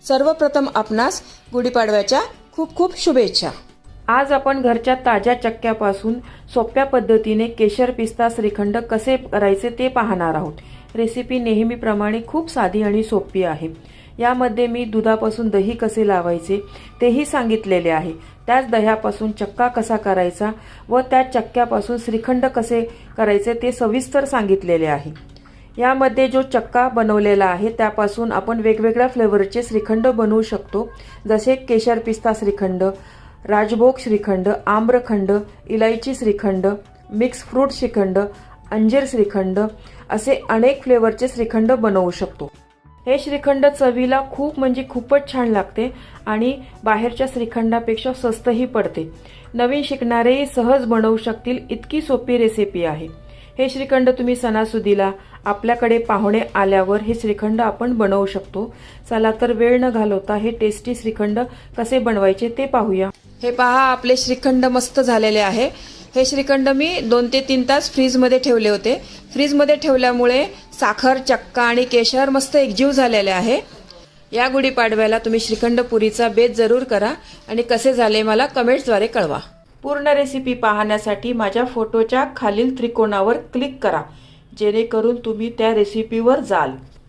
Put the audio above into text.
सर्वप्रथम आपणास गुढीपाडव्याच्या खूप खूप शुभेच्छा। आज आपण घरच्या ताज्या चक्क्यापासून सोप्या पद्धतीने केशर पिस्ता श्रीखंड कसे करायचे ते पाहणार आहोत। रेसिपी नेहमीप्रमाणे खूप साधी आणि सोपी आहे। यामध्ये मी दुधापासून दही कसे लावायचे तेही सांगितलेले आहे। त्याच दह्यापासून चक्का कसा करायचा व त्या चक्क्यापासून श्रीखंड कसे करायचे ते सविस्तर सांगितलेले आहे। यामध्ये जो चक्का बनवलेला आहे त्यापासून आपण वेगवेगळ्या फ्लेवरचे श्रीखंड बनवू शकतो, जसे केशर पिस्ता श्रीखंड, राजभोग श्रीखंड, आम्रखंड, इलायची श्रीखंड, मिक्स फ्रूट श्रीखंड, अंजीर श्रीखंड असे अनेक फ्लेवरचे श्रीखंड बनवू शकतो। हे श्रीखंड चवीला खूपच छान लागते आणि बाहेरच्या श्रीखंडापेक्षा स्वस्तही पडते। नवीन शिकणारेही सहज बनवू शकतील इतकी सोपी रेसिपी आहे। हे श्रीखंड तुम्ही सणासुदीला आपल्याकडे पाहुणे आल्यावर हे श्रीखंड आपण बनवू शकतो। चला तर वेळ न घालवता हे टेस्टी श्रीखंड कसे बनवायचे ते पाहूया। हे पहा, आपले श्रीखंड मस्त झालेले आहे। हे श्रीखंड मी 2 ते 3 तास फ्रीजमध्ये ठेवले होते। फ्रीजमध्ये ठेवल्यामुळे साखर, चक्का आणि केशर मस्त एकजीव झालेले आहे। या गुढीपाडव्याला तुम्ही श्रीखंड पुरीचा बेत जरूर करा आणि कसे झाले मला कमेंट्सद्वारे कळवा। पूर्ण रेसिपी पाहण्यासाठी माझ्या फोटोच्या खालील त्रिकोणावर क्लिक करा, जेणेकरून तुम्ही त्या रेसिपीवर जाल।